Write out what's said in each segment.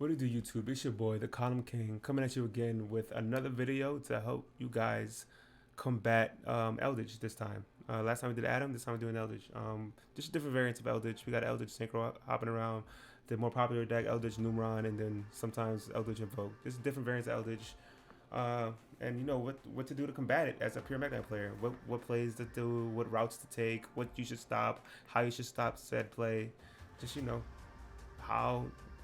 What do you do, YouTube? It's your boy, the Column King, coming at you again with another video to help you guys combat Eldlich this time. Last time we did Adam, this time we're doing Eldlich. Just different variants of Eldlich. We got Eldlich Synchro hopping around, the more popular deck, Eldlich Numeron, and then sometimes Eldlich Invoke. Just different variants of Eldlich. And you know what to do to combat it as a Pure Mekk-Knight player. What plays to do, what routes to take, what you should stop, how you should stop said play. Just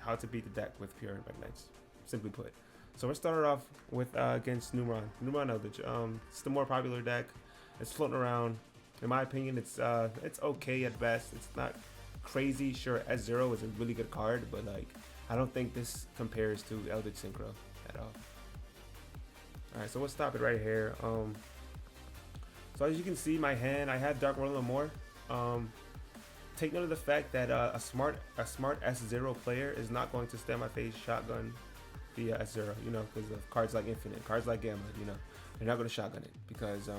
how to beat the deck with Pure Mekk-Knights, simply put. So we're starting off with against Numeron Eldlich. It's the more popular deck. It's floating around. In my opinion, it's okay at best. It's not crazy. Sure, S0 is a really good card, but like I don't think this compares to Eldlich Synchro at all. All right, so we'll stop it right here. So as you can see, my hand, I have Dark World no more. Take note of the fact that a smart S0 player is not going to stand my face shotgun the S0, you know, because of cards like Infinite, cards like Gamma, you know, they're not going to shotgun it because,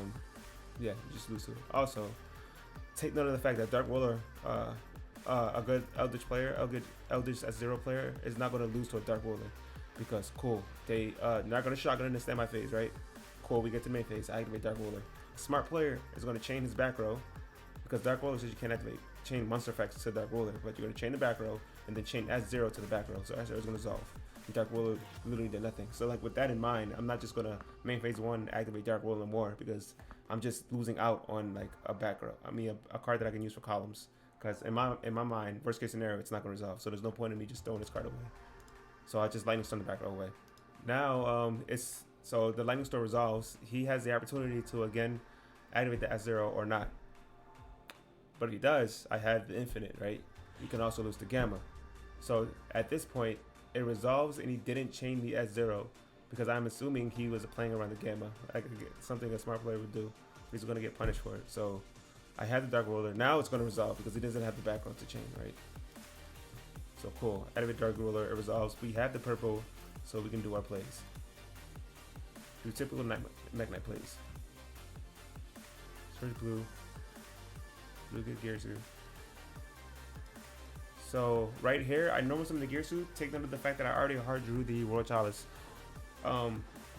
yeah, you just lose to it. Also, take note of the fact that Dark Roller, a good Eldlich player, Eldlich S0 player is not going to lose to a Dark Roller because, cool, they not going to shotgun it and stand my phase, right? Cool, we get to main phase, I activate Dark Roller. A smart player is going to chain his back row because Dark Roller says you can't activate chain monster effects to Dark Roller, but you're going to chain the back row and then chain S0 to the back row, so S0 is going to dissolve. And Dark Roller literally did nothing. So like with that in mind, I'm not just going to main phase 1 activate Dark Roller more because I'm just losing out on like a back row. I mean a card that I can use for columns, because in my mind, worst case scenario, it's not going to resolve, so there's no point in me just throwing this card away. So I just Lightning Storm the back row away. Now so the Lightning Storm resolves. He has the opportunity to again activate the S0 or not. But if he does, I have the Infinite, right? You can also lose the Gamma. So at this point, it resolves and he didn't chain the S0 because I'm assuming he was playing around the Gamma. Like something a smart player would do. He's going to get punished for it. So I have the Dark Roller. Now it's going to resolve because he doesn't have the background to chain, right? So cool. Activate Dark Roller, it resolves. We have the purple, so we can do our plays. Do typical Mekk-Knight plays. Search blue. Blue get Gearsu. So right here, I normal summon the Gearsu. Take note of the fact that I already hard drew the Royal Chalice.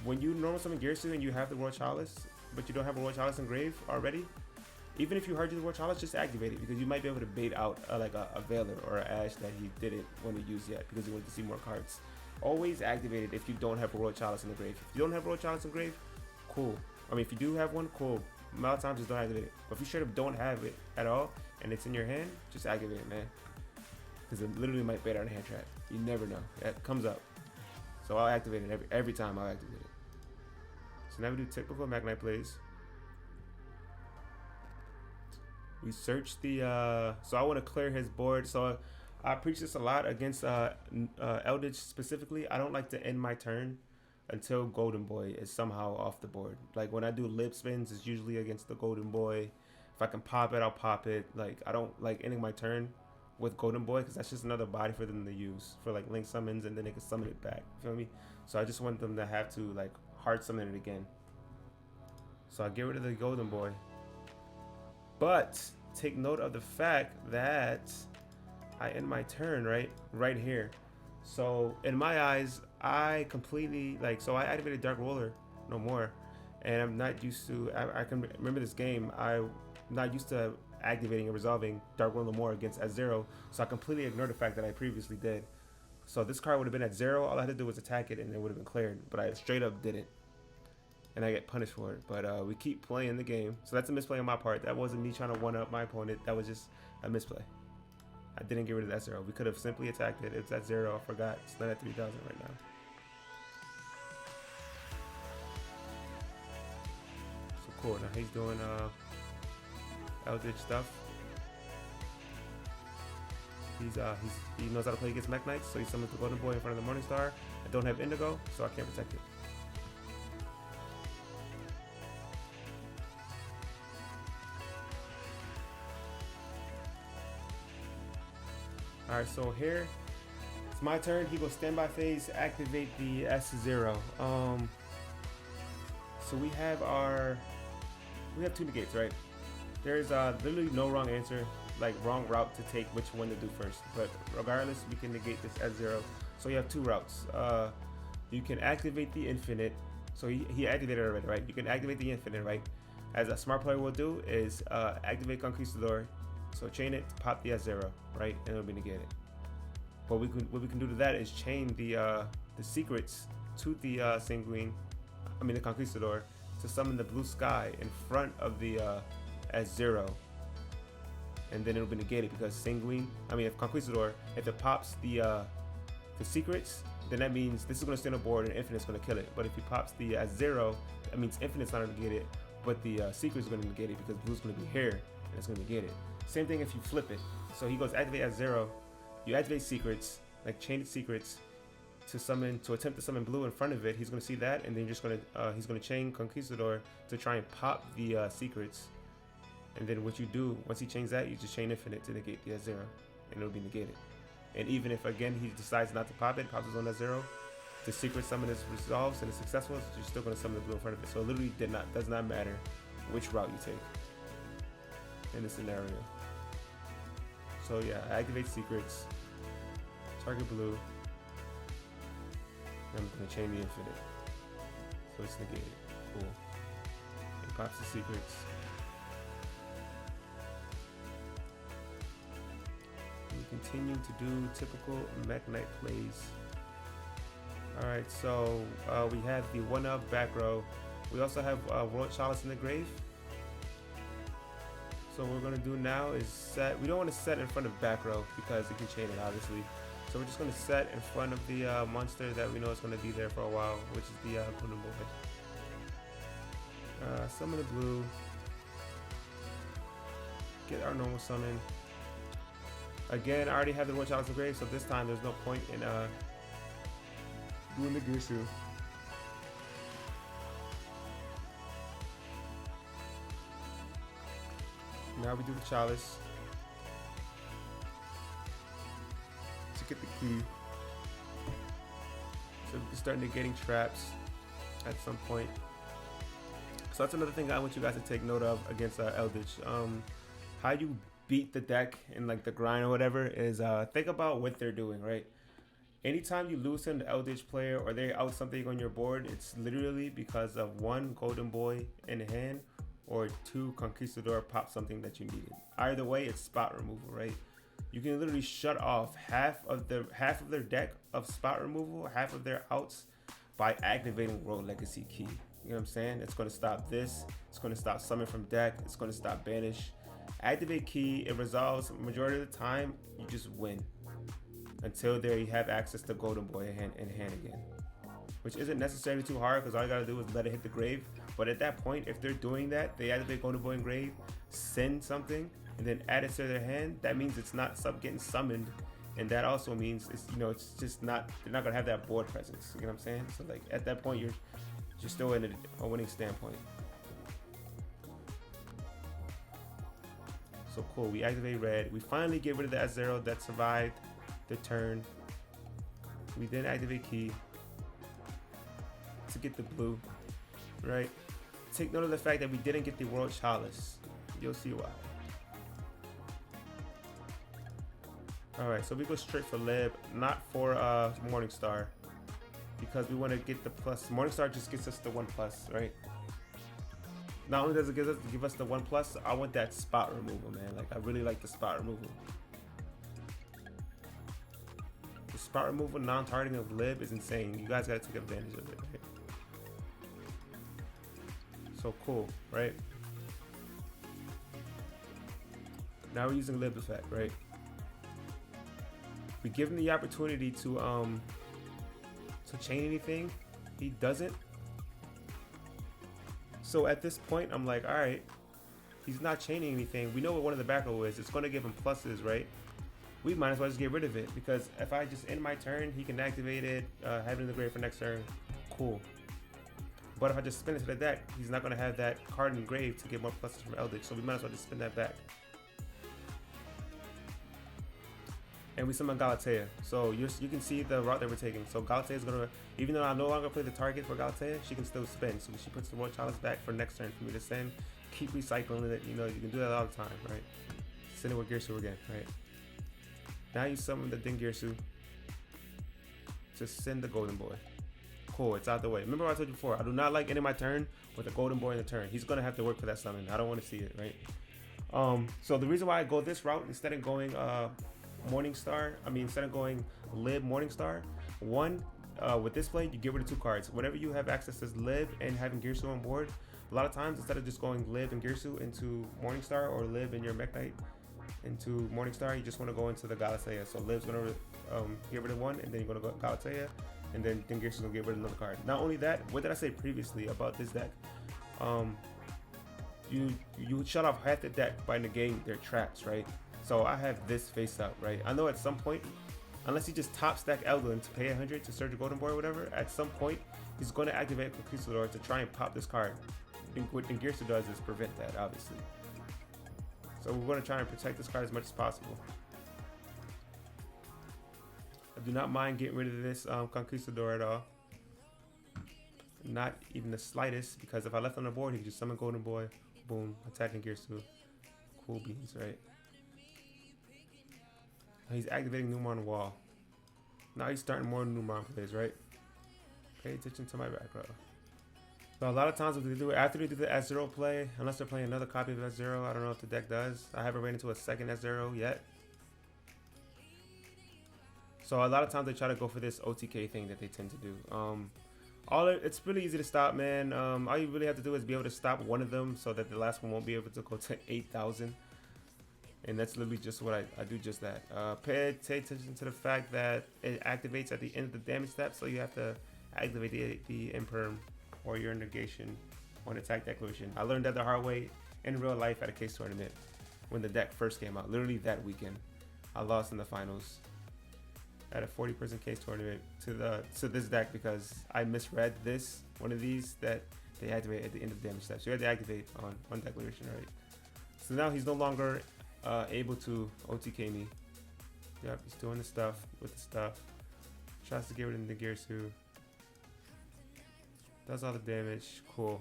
When you normal summon Gearsu and you have the Royal Chalice, but you don't have a Royal Chalice engraved already, even if you hard drew the Royal Chalice, just activate it because you might be able to bait out like a Veiler or an Ash that he didn't want to use yet because he wanted to see more cards. Always activate it if you don't have a Royal Chalice in the grave. If you don't have a Royal Chalice in grave, cool. I mean, if you do have one, cool. A lot of times just don't activate it. But if you straight up don't have it at all and it's in your hand, just activate it, man. Because it literally might bait out a hand trap. You never know. That comes up. So I'll activate it every time I'll activate it. So now we do typical Mekk-Knight plays. We search the so I want to clear his board. So I preach this a lot against Eldlich specifically. I don't like to end my turn until Golden Boy is somehow off the board. Like when I do lip spins, it's usually against the Golden Boy. If I can pop it, I'll pop it. Like I don't like ending my turn with Golden Boy because that's just another body for them to use for like link summons, and then they can summon it back. You feel me? So I just want them to have to like hard summon it again. So I get rid of the Golden Boy. But take note of the fact that I end my turn right here. So in my eyes, I completely so I activated Dark Roller no more, and I'm not used to. I can remember this game. I'm not used to activating and resolving Dark Roller no more against S0, so I completely ignored the fact that I previously did. So this card would have been at 0. All I had to do was attack it, and it would have been cleared. But I straight up didn't, and I get punished for it. But we keep playing the game, so that's a misplay on my part. That wasn't me trying to one up my opponent. That was just a misplay. I didn't get rid of that 0. We could have simply attacked it. It's at 0. I forgot. It's not at 3,000 right now. So cool. Now he's doing Eldlich stuff. He knows how to play against Mekk-Knights, so he summons the Golden Boy in front of the Morningstar. I don't have Indigo, so I can't protect it. Alright, so here it's my turn. He goes standby phase, activate the S0. So we have 2 negates, right? There's literally no wrong answer, like wrong route to take, which one to do first. But regardless, we can negate this at 0. So you have 2 routes. You can activate the infinite. So he activated it already, right? You can activate the infinite, right? As a smart player will do is activate Conquistador. So chain it, pop the S0, right? And it'll be negated. But what we can do to that is chain the secrets to the the Conquistador, to summon the blue sky in front of the S0, and then it'll be negated because if Conquistador, if it pops the secrets, then that means this is going to stay on the board and Infinite's going to kill it. But if he pops the S0, that means Infinite's not going to negate it, but the secret's going to negate it because blue's going to be here and it's going to negate it. Same thing if you flip it. So he goes activate S0, you activate secrets, like chain secrets, to attempt to summon blue in front of it. He's going to see that, and then he's going to chain Conquistador to try and pop the secrets. And then what you do once he chains that, you just chain Infinite to negate the S0, and it'll be negated. And even if again he decides not to pop it, pops his own S0, the secret summon is resolves and is successful, so you're still going to summon the blue in front of it. So it literally does not matter which route you take in this scenario. So yeah, activate secrets, target blue. I'm going to chain the infinite, so it's negated. Cool. It pops the secrets. We continue to do typical Mekk-Knight plays. Alright, so we have the 1-up back row. We also have World Chalice in the grave. So what we're going to do now is set. We don't want to set in front of back row because it can chain it, obviously. So we're just going to set in front of the monster that we know is going to be there for a while, which is the Golden Boy. Summon the blue. Get our normal summon. Again, I already have the World Chalice in the grave, so this time there's no point in doing the Gishu. Now we do the Chalice to get the key. So we can start negating traps at some point. So that's another thing I want you guys to take note of against Eldlich. How you beat the deck in like the grind or whatever is think about what they're doing, right? Anytime you lose to an Eldlich player or they out something on your board, it's literally because of 1 Golden Boy in hand or 2 Conquistador pop something that you needed. Either way, it's spot removal, right? You can literally shut off half of their deck of spot removal, half of their outs by activating World Legacy Key. You know what I'm saying? It's going to stop this. It's going to stop summon from deck. It's going to stop banish. Activate key. It resolves majority of the time. You just win until there you have access to Golden Boy in hand again, which isn't necessarily too hard because all you gotta do is let it hit the grave. But at that point, if they're doing that, they activate Golden Boy in grave, send something, and then add it to their hand. That means it's not getting summoned, and that also means it's just not, they're not gonna have that board presence. You know what I'm saying? So like at that point, you're still in a winning standpoint. So cool. We activate red. We finally get rid of the S0 that survived the turn. We then activate key to get the blue, right? Take note of the fact that we didn't get the World Chalice. You'll see why. Alright, so we go straight for Lib, not for Morningstar, because we want to get the plus. Morningstar just gets us the 1+, right? Not only does it give us the 1+, I want that spot removal, man. Like, I really like the spot removal. The spot removal non-targeting of Lib is insane. You guys gotta take advantage of it, right? So cool, right? Now we're using Lib effect, right? We give him the opportunity to chain anything. He doesn't. So at this point, I'm like, all right, he's not chaining anything. We know what one of the back row is. It's going to give him pluses, right? We might as well just get rid of it, because if I just end my turn, he can activate it, have it in the grave for next turn. Cool. But if I just spin it to the deck, he's not going to have that card in the grave to get more pluses from Eldlich. So we might as well just spin that back. And we summon Galatea. So you can see the route that we're taking. So Galatea is going to, even though I no longer play the target for Galatea, she can still spin. So she puts the World Chalice back for next turn for me to send. keep recycling it. You know, you can do that all the time, right? Send it with Girsu again, right? Now you summon the Dingirsu. Just send the Golden Boy. Cool, it's out the way. Remember what I told you before, I do not like ending my turn with a Golden Boy in the turn. He's gonna have to work for that summon. I don't want to see it, right? So the reason why I go this route instead of going Morningstar, instead of going Lib Morningstar, one, with this play, you get rid of 2 cards. Whenever you have access to Lib and having Girsu on board, a lot of times instead of just going Lib and Girsu into Morningstar or Lib and your Mekk-Knight into Morningstar, you just want to go into the Galatea. So Liv's gonna get rid of 1, and then you're gonna go Galatea, and then Girsu's gonna get rid of another card. Not only that, what did I say previously about this deck? You shut off half the deck by negating their traps, right? So I have this face up, right? I know at some point, unless he just top stack Eldlich to pay 100 to search a Golden Boy or whatever, at some point he's going to activate Conquistador to try and pop this card. What Girsu does is prevent that, obviously. So we're going to try and protect this card as much as possible. I do not mind getting rid of this Conquistador at all. Not even the slightest, because if I left on the board, he could just summon Golden Boy, boom, attacking Girsu. Cool beans, right? He's activating Numeron Wall. Now he's starting more Numeron plays, right? Pay attention to my back row. So a lot of times what they do after they do the S0 play, unless they're playing another copy of S0, I don't know if the deck does. I haven't ran into a second S0 yet. So a lot of times they try to go for this OTK thing that they tend to do. It's really easy to stop, man. All you really have to do is be able to stop one of them so that the last one won't be able to go to 8,000. And that's literally just what I do, just that. Pay attention to the fact that it activates at the end of the damage step, so you have to activate the imperm or your negation on attack declaration. I learned that the hard way in real life at a case tournament when the deck first came out, literally that weekend. I lost in the finals at a 40-person case tournament to this deck because I misread one of these that they activate at the end of the damage step. So you have to activate on one declaration, right? So now he's no longer able to OTK me. Yep, he's doing the stuff with the stuff. Tries to get rid of the Girsu. Does all the damage. Cool.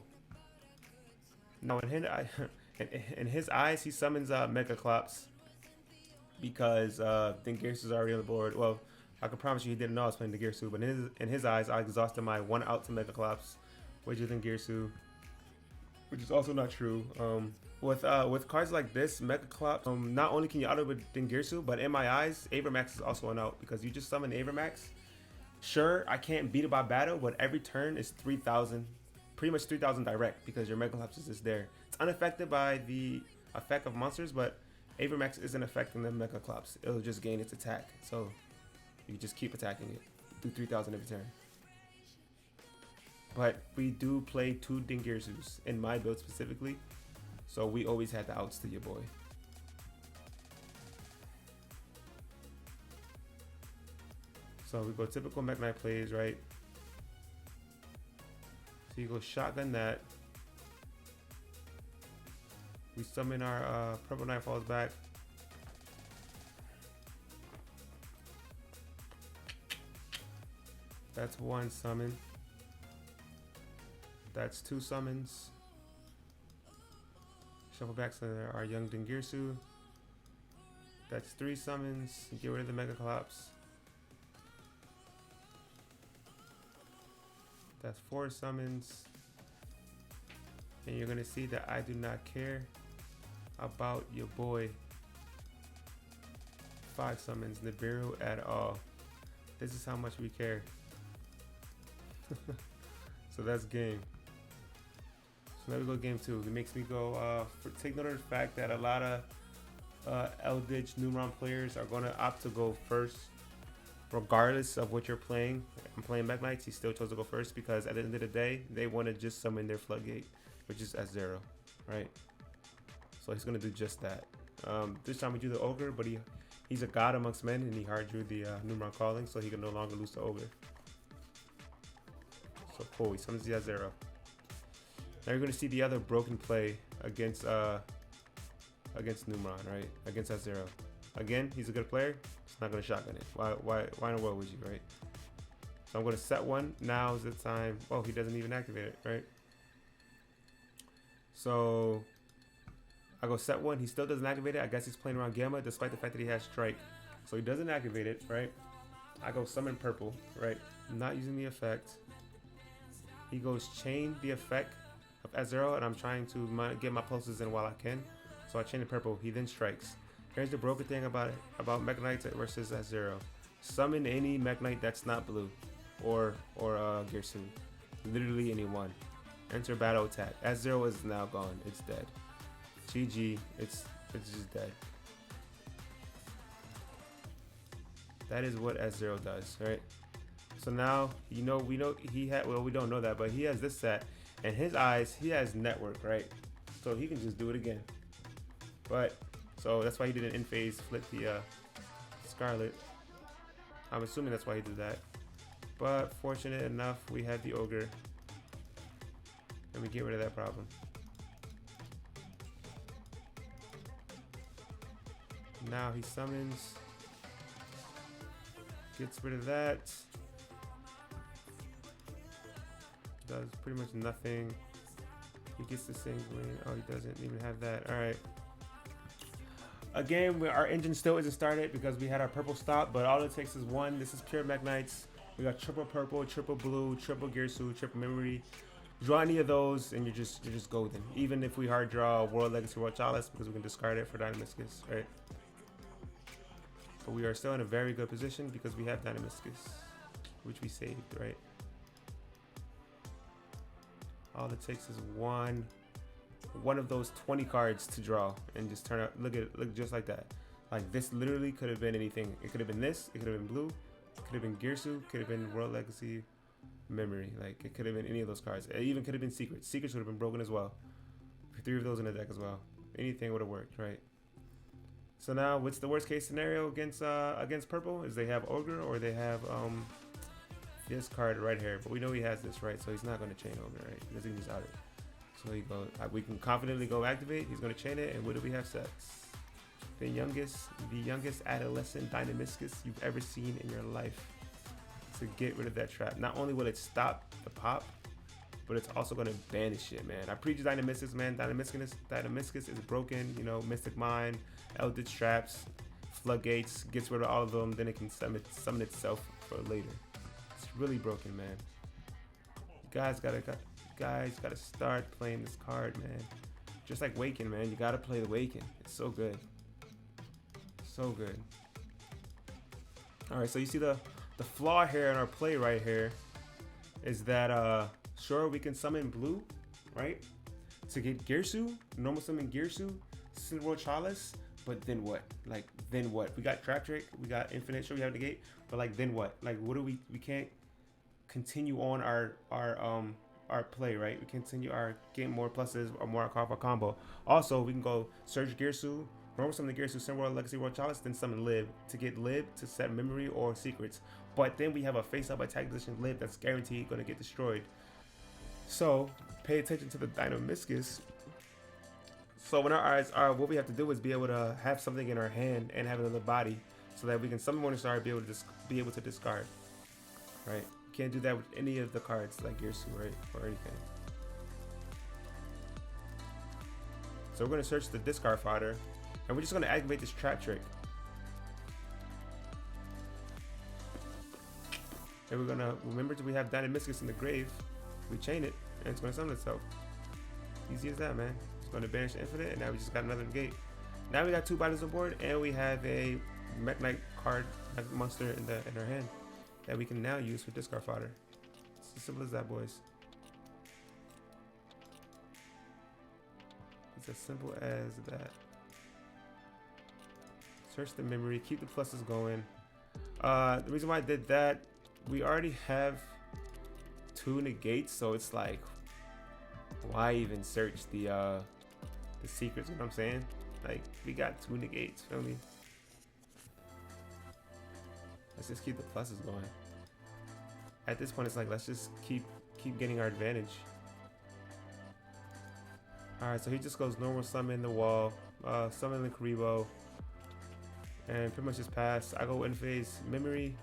Now in his eyes, he summons Mekk-Knight because then Girsu's already on the board. Well, I can promise you he didn't know I was playing the Girsu, but in his eyes, I exhausted my 1 out to Mekk-Knight, which is in Girsu, which is also not true. With cards like this, Mekk-Knight, not only can you auto with Dingirsu, but in my eyes, Avermax is also an out because you just summon Avermax. Sure, I can't beat it by battle, but every turn is 3,000, pretty much 3,000 direct because your Mekk-Knight is just there. It's unaffected by the effect of monsters, but Avermax isn't affecting the Mekk-Knight. It'll just gain its attack, so you just keep attacking it. Do 3,000 every turn. But we do play 2 Dingirsus in my build specifically. So we always had the outs to your boy. So we go typical Mekk-Knight plays, right? So you go shotgun that. We summon our Purple Knight Falls back. That's 1 summon. That's 2 summons. Shuffle back to our young Dingirsu. That's 3 summons. Get rid of the Mekk-Knight. That's 4 summons. And you're gonna see that I do not care about your boy 5 summons Nibiru at all. This is how much we care. So that's game. So now we go game 2. It makes me go take note of the fact that a lot of Eldlich Numeron players are going to opt to go first regardless of what you're playing. I'm playing Mekk-Knights, he still chose to go first because at the end of the day they want to just summon their floodgate, which is S0, right? So he's going to do just that. This time we do the ogre, but he's a god amongst men and he hard drew the Numeron calling, so he can no longer lose the ogre. So cool, he summons the S0. Now you're going to see the other broken play against Numeron, right? Against S0. Again, he's a good player. He's not going to shotgun it. Why in the world would you, right? So I'm going to set 1. Now is the time. Oh, he doesn't even activate it, right? So I go set 1. He still doesn't activate it. I guess he's playing around Gamma despite the fact that he has Strike. So he doesn't activate it, right? I go summon purple, right? I'm not using the effect. He goes chain the effect of S0, and I'm trying to get my pulses in while I can. So I chain the purple. He then strikes. Here's the broken thing about Mekk-Knight versus S0. Summon any Mekk-Knight that's not blue or Gearsu. Literally anyone. Enter battle attack. S0 is now gone. It's dead. GG. It's just dead. That is what S0 does, right? So now, we know he had, well, we don't know that, but he has this set, and his eyes, he has network, right? So he can just do it again. But, so that's why he did an in-phase flip the Scarlet. I'm assuming that's why he did that. But fortunate enough, we had the Ogre, and we get rid of that problem. Now he summons, gets rid of that. Does pretty much nothing. He gets the same win. Oh, he doesn't even have that. All right. Again, our engine still isn't started because we had our purple stop, but all it takes is 1. This is Pure Mekk-Knights. We got triple purple, triple blue, triple Gearsu, triple memory. Draw any of those, and you're just golden. Even if we hard draw World Legacy World Chalice, because we can discard it for Dynamiscus, right? But we are still in a very good position because we have Dynamiscus, which we saved, right? All it takes is one of those 20 cards to draw and just turn out, look just like that. Like this literally could have been anything. It could have been this, it could have been blue, it could have been Gearsu, could have been World Legacy Memory. Like it could have been any of those cards. It even could have been Secrets. Secrets would have been broken as well. 3 of those in the deck as well. Anything would have worked, right? So now what's the worst case scenario against purple? Is they have Ogre or they have this card right here, but we know he has this, right? So he's not going to chain Ogre, right? He doesn't use out it. So he go, we can confidently go activate. He's going to chain it, and what do we have sets? The youngest adolescent Dynamiscus you've ever seen in your life. To get rid of that trap. Not only will it stop the pop, but it's also going to banish it, man. I preach Dynamiscus, man. Dynamiscus is broken. You know, Mystic Mind, Eldlich traps, floodgates, gets rid of all of them. Then it can summon itself for later. It's really broken, man. You guys gotta start playing this card, man. Just like Waken, man. You gotta play the Waken. It's so good. So good. All right, so you see the flaw here in our play right here is that sure, we can summon blue, right, to get Gearsu, normal summon Gearsu, Cinder World Chalice, but then what? Like then what? We got Trap Trick, we got Infinite, sure we have Negate, but like then what? Like what do we can't continue on our play, right? We continue our getting more pluses or more our combo. Also, we can go Surge Gearsu, normal summon the Gearsu, Cinder World Legacy World Chalice, then summon Lib to get Lib to set Memory or Secrets. But then we have a face-up attack position Lib that's guaranteed going to get destroyed. So pay attention to the Dynamiscus. So when our eyes are, what we have to do is be able to have something in our hand and have it in the body, so that we can summon Morningstar, be able to discard. Right? Can't do that with any of the cards like Gearsu, right, or anything. So we're going to search the discard fodder, and we're just going to activate this Trap Trick. And we're gonna remember we have Dynamiscus in the grave. We chain it, and it's gonna summon itself. Easy as that, man. It's gonna banish Infinite, and now we just got another negate. Now we got 2 battles on board, and we have a Mekk-Knight card, monster in our hand that we can now use for discard fodder. It's as simple as that, boys. It's as simple as that. Search the memory, keep the pluses going. The reason why I did that, we already have 2 negates, so it's like, why even search the secrets? You know what I'm saying? Like, we got 2 negates, feel me? Let's just keep the pluses going. At this point, it's like, let's just keep getting our advantage. All right, so he just goes normal summon the wall, summon the Karibo, and pretty much just pass. I go in phase memory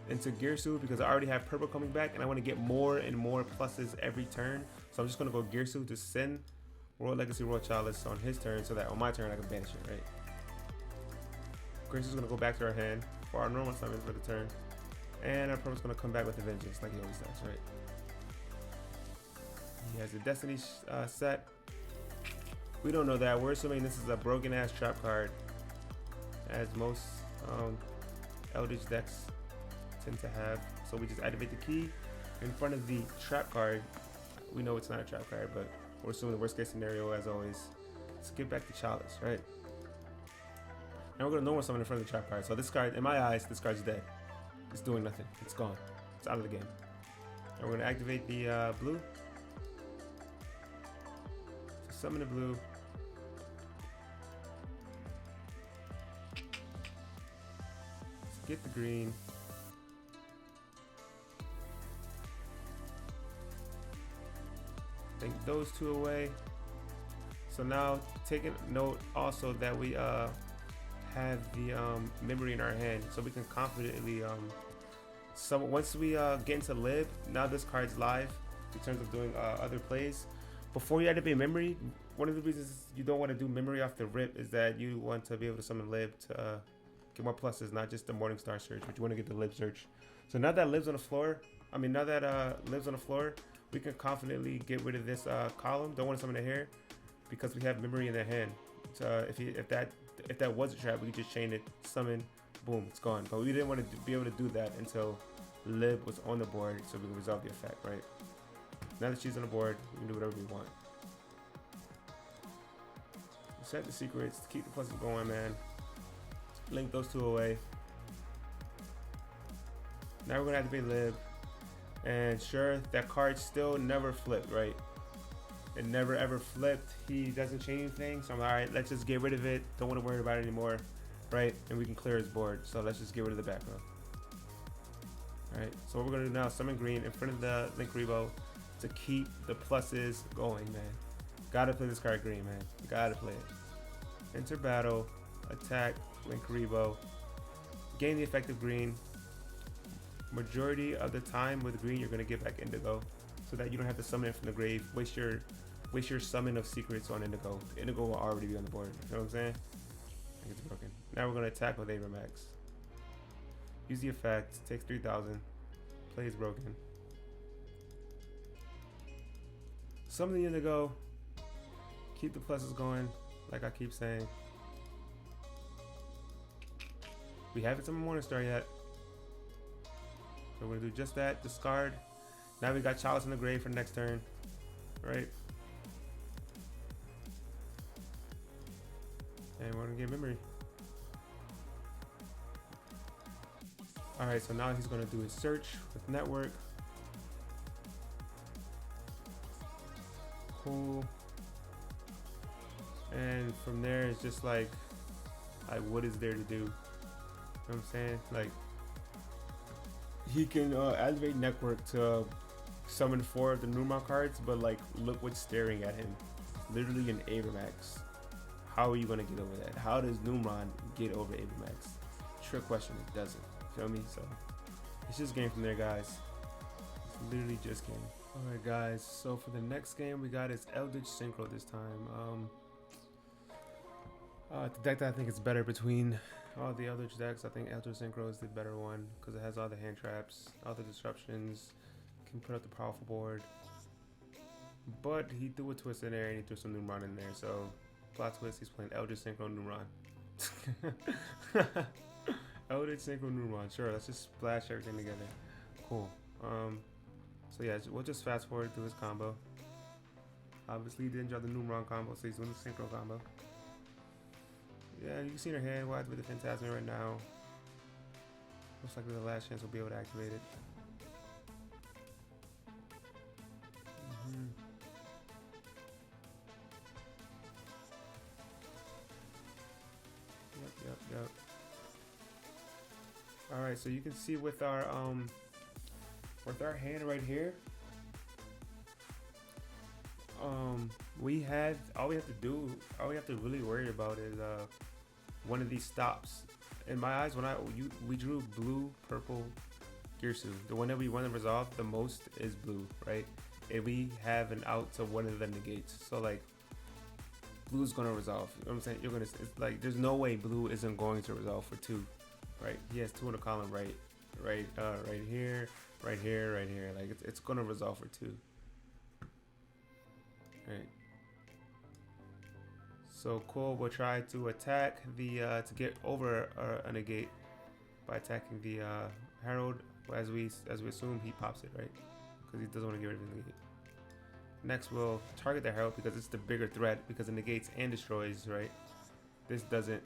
into Gearsu because I already have purple coming back, and I want to get more and more pluses every turn. So I'm just gonna go Gearsu to send Royal Legacy Royal Chalice on his turn so that on my turn I can banish it, right? Grace is going to go back to our hand for our normal summon for the turn. And our opponent's going to come back with a vengeance like he always does, right? He has a Destiny set. We don't know that. We're assuming this is a broken ass trap card, as most Eldlich decks tend to have. So we just activate the key in front of the trap card. We know it's not a trap card, but we're assuming the worst case scenario as always. Let's get back to Chalice, right? Now we're gonna normal summon in front of the trap card. So this card, in my eyes, this card's dead. It's doing nothing. It's gone. It's out of the game. And we're gonna activate the blue. So summon the blue. Let's get the green. Take those two away. So now taking note also that we have the memory in our hand, so we can confidently so once we get into lib, now this card's live in terms of doing other plays. Before you activate memory, one of the reasons you don't want to do memory off the rip is that you want to be able to summon lib to get more pluses, not just the Morningstar search, but you want to get the lib search. So now that lives on the floor, now that lives on the floor, we can confidently get rid of this column. Don't want to summon it here because we have memory in their hand. So if that was a trap, we could just chain it, summon, boom, it's gone. But we didn't want to be able to do that until lib was on the board, so we can resolve the effect, right? Now that she's on the board, we can do whatever we want. Set the secrets to keep the pluses going, man. Link those two away. Now we're gonna activate lib. And sure, that card still never flipped, right? It never ever flipped. He doesn't change anything, so I'm like, all right, let's just get rid of it. Don't want to worry about it anymore, right? And we can clear his board, so let's just get rid of the back row. All right, so what we're gonna do now, summon green in front of the Link Rebo to keep the pluses going, man. Gotta play this card green, man. Gotta play it. Enter battle, attack, Link Rebo, gain the effective green. Majority of the time with green, you're gonna get back Indigo, so that you don't have to summon it from the grave. Waste your summon of secrets on Indigo. The Indigo will already be on the board. You know what I'm saying? I think it's broken. Now we're gonna attack with Abramax. Use the effect. Takes 3,000. Play is broken. Summon the Indigo. Keep the pluses going, like I keep saying. We haven't summoned Morningstar yet. So we're gonna do just that, discard. Now we got Chalice in the grave for next turn, right? And we're gonna get memory. All right, so now he's gonna do his search with network. Cool. And from there, it's just like what is there to do? You know what I'm saying? Like, he can activate network to summon 4 of the Numron cards, but like, look what's staring at him. Literally an Abramax. How are you gonna get over that? How does Numron get over Abramax? Trick question, it doesn't. Feel me? So it's just game from there, guys. It's literally just game. Alright guys, so for the next game we got is Eldlich Synchro this time. The deck that I think is better between all the Eldlich decks, I think Eldlich Synchro is the better one because it has all the hand traps, all the disruptions, can put up the powerful board. But he threw a twist in there and he threw some Numron in there, so plot twist, he's playing Eldlich Synchro Numron. Eldlich Synchro Numron, sure, let's just splash everything together. Cool. So yeah, we'll just fast forward through his combo. Obviously he didn't draw the Numron combo, so he's doing the Synchro combo. Yeah, you can see in her hand, we'll activate the Phantasm right now. Looks like the last chance we'll be able to activate it. Yep. All right, so you can see with our hand right here, we have all we have to really worry about is one of these stops. In my eyes, we drew blue, purple, Girsu. The one that we want to resolve the most is blue, right? And we have an out to one of the negates. So like, blue's gonna resolve. You know what I'm saying? You're gonna. It's like there's no way blue isn't going to resolve for 2, right? He has 2 in the column, right here, right here, right here. Like it's gonna resolve for 2. Right. So cool. We'll try to attack the to get over a negate by attacking the Herald. As we assume he pops it, right? Because he doesn't want to get rid of the negate. Next, we'll target the Herald because it's the bigger threat because it negates and destroys, right? This doesn't.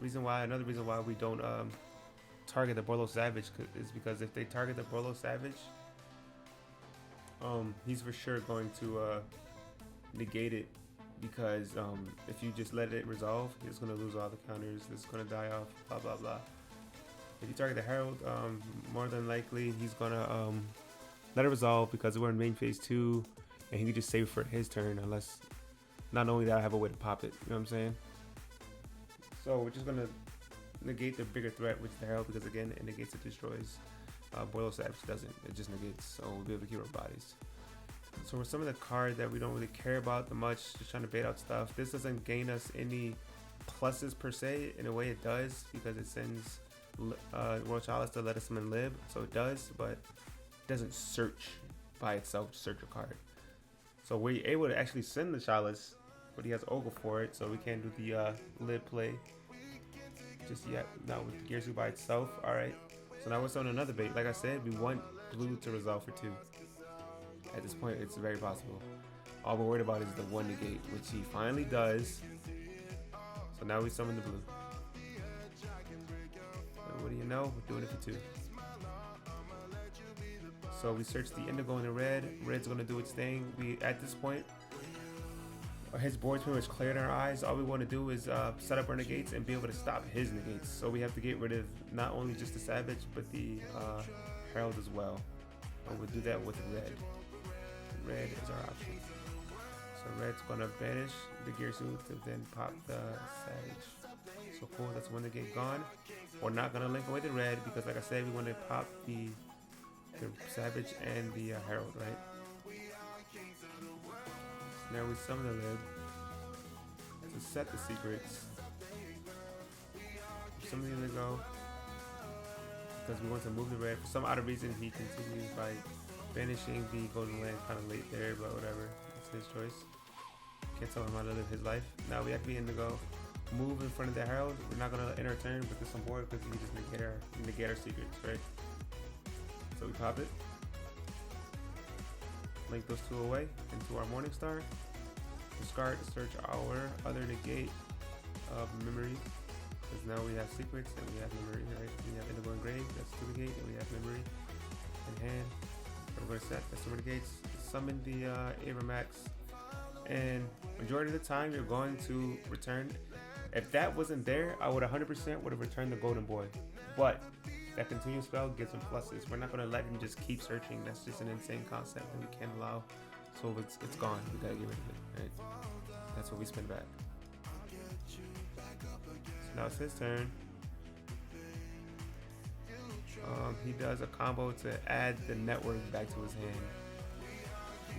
Another reason why we don't target the Borlo Savage is because if they target the Borlo Savage, he's for sure going to negate it because if you just let it resolve, he's going to lose all the counters. It's going to die off, blah, blah, blah. If you target the Herald, more than likely he's going to let it resolve because we're in main phase 2 and he can just save for his turn unless, not only that, I have a way to pop it. You know what I'm saying? So we're just going to negate the bigger threat, which is the Herald, because again, it negates, it destroys. Borlo Savage doesn't. It just negates, so we'll be able to keep our bodies. So for some of the cards that we don't really care about that much, just trying to bait out stuff, this doesn't gain us any pluses per se. In a way it does, because it sends Royal Chalice to let us summon Lib, so it does, but it doesn't search by itself to search a card. So we're able to actually send the Chalice, but he has Ogre for it, so we can't do the Lib play just yet. Not with Gearsu by itself. Alright, so now we're summoning another bait. Like I said, we want blue to resolve for 2. At this point, it's very possible. All we're worried about is the 1 negate, which he finally does. So now we summon the blue. And what do you know? We're doing it for 2. So we search the indigo and the red. Red's gonna do its thing. We, at this point, his board's pretty much cleared in our eyes. All we want to do is set up our negates and be able to stop his negates. So we have to get rid of not only just the Savage, but the Herald as well. And we'll do that with red. Red is our option. So red's gonna banish the Gearsu to then pop the Savage. So cool, that's one negate gone. We're not gonna link away the red because, like I said, we want to pop the Savage and the Herald, right? So now we summon the Lib to set the secrets. Summon the indigo because we want to move the red. For some odd reason, he continues by banishing the golden land kind of late there, but whatever. It's his choice. Can't tell him how to live his life. Now we have to be indigo. Move in front of the Herald. We're not gonna end our turn with this on board because we just negate our secrets, right? So we pop it. Link those 2 away into our Morning Star. Discard to search our other negate of memory. Because now we have secrets and we have memory, right? We have indigo engraved, that's 2 negate, and we have memory in hand. We're going to set, that's 2 negates. Summon the Abramax. And majority of the time you're going to return. If that wasn't there, I would 100% would have returned the Golden Boy. But that continuous spell gives him pluses. We're not going to let him just keep searching. That's just an insane concept that we can't allow. So it's gone. We got to get rid of it. Right? That's what we spin back. So now it's his turn. He does a combo to add the network back to his hand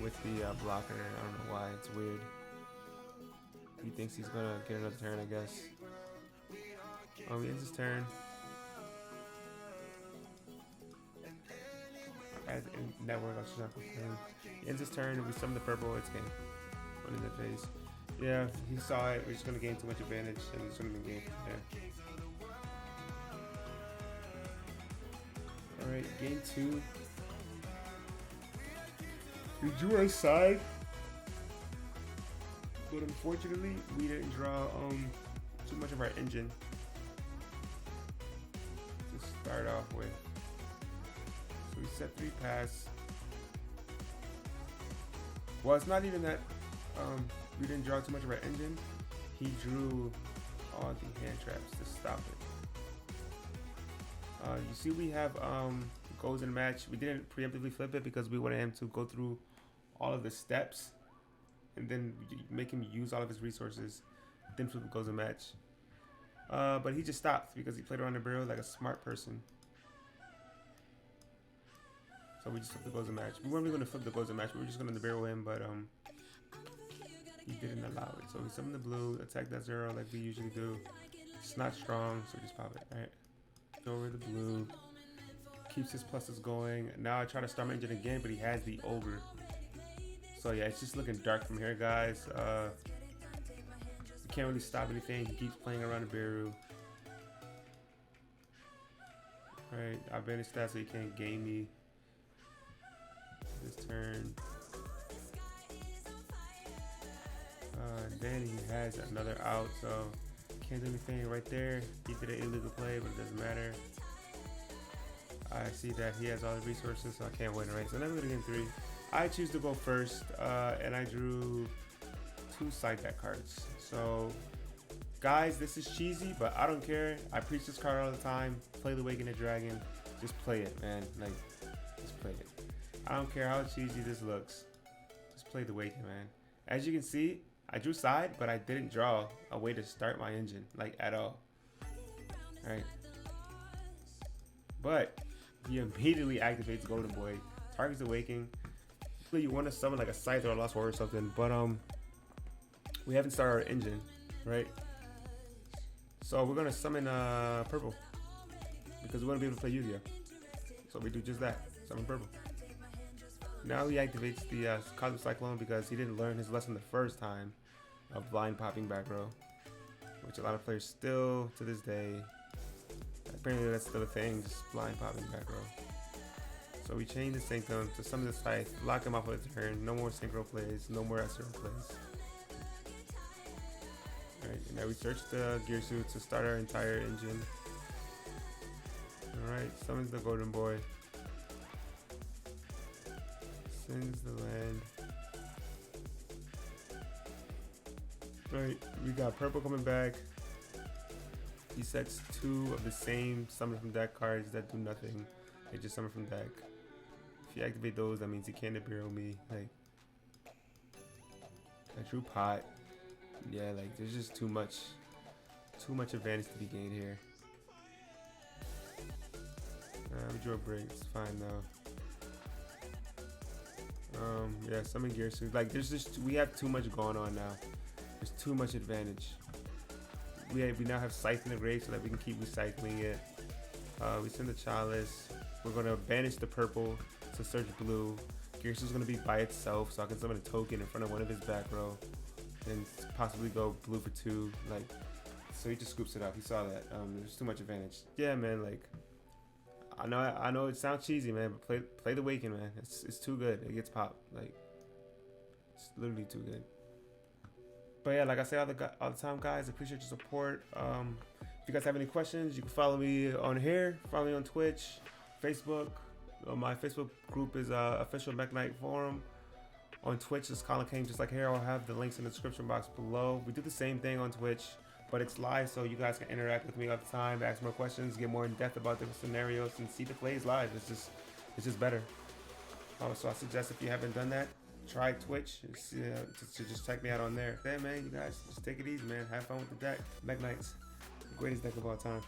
with the blocker. I don't know why. It's weird. He thinks he's going to get another turn, I guess. He ends his turn. As in network, I was just not confirmed. He ends his turn and we summon the purple. It's game. One in the face. Yeah, he saw it. We're just going to gain too much advantage and he's going to be game. Yeah. Alright, game 2. We drew our side, but unfortunately we didn't draw too much of our engine to start off with. So we set 3 pass. Well, it's not even that we didn't draw too much of our engine. He drew all the hand traps to stop it. You see we have goals in the match. We didn't preemptively flip it because we wanted him to go through all of the steps and then make him use all of his resources, then flip the goals in match. But he just stopped because he played around the barrel like a smart person. So we just flipped the goals in match. We weren't really going to flip the goals in match. We were just going to barrel him, but he didn't allow it. So we summon the blue, attack that 0 like we usually do. It's not strong, so just pop it. Alright. Go over the blue. Keeps his pluses going. Now I try to start my engine again, but he has the ogre. So yeah, it's just looking dark from here, guys. You can't really stop anything. He keeps playing around the Beru. Alright, I banished that so he can't game me this turn. Then he has another out, so can't do anything right there. He did an illegal play, but it doesn't matter. I see that he has all the resources, so I can't win, right? So now we're gonna get 3. I choose to go first, and I drew 2 side deck cards. So, guys, this is cheesy, but I don't care. I preach this card all the time. Play the Awakened Dragon. Just play it, man. Like, just play it. I don't care how cheesy this looks. Just play the Awakened, man. As you can see, I drew side, but I didn't draw a way to start my engine, like, at all. Alright. But he immediately activates Golden Boy. Target's Awakening. You want to summon like a Scythe or a Lost War or something, but we haven't started our engine, right? So we're gonna summon purple because we want to be able to play Yu-Gi-Oh. So we do just that, summon purple. Now he activates the Cosmic Cyclone because he didn't learn his lesson the first time of blind popping back row, which a lot of players still to this day. Apparently that's still a thing, just blind popping back row. So we change the Sanctum to summon the Scythe, lock him off with a turn, no more Synchro plays, no more SRO plays. Alright, and now we search the gear suit to start our entire engine. Alright, summons the Golden Boy. Sends the land. Alright, we got purple coming back. He sets 2 of the same summon from deck cards that do nothing. They just summon from deck. If you activate those, that means he can't Imperial me. Like, I drew pot. Yeah, like there's just too much advantage to be gained here. We drew a break. It's fine though. Yeah, summon gear suit. Like, we have too much going on now. There's too much advantage. We now have Scythe in the grave so that we can keep recycling it. We send the Chalice. We're gonna banish the purple to search blue. Gearsuit's gonna be by itself, so I can summon a token in front of one of his back row, and possibly go blue for 2. Like, so he just scoops it up. He saw that. There's too much advantage. Yeah, man. Like, I know it sounds cheesy, man, but play the Awaken, man. It's too good. It gets popped. Like, it's literally too good. But yeah, like I say all the time, guys, I appreciate your support. If you guys have any questions, you can follow me on here, follow me on Twitch, Facebook. My Facebook group is Official Mekk-Knight Forum. On Twitch, it's Colin King, just like here. I'll have the links in the description box below. We do the same thing on Twitch, but it's live, so you guys can interact with me all the time, ask more questions, get more in depth about different scenarios, and see the plays live. It's just better. So I suggest if you haven't done that, try Twitch. To just check me out on there. Hey man, you guys just take it easy, man. Have fun with the deck. Mekk-Knight's the greatest deck of all time.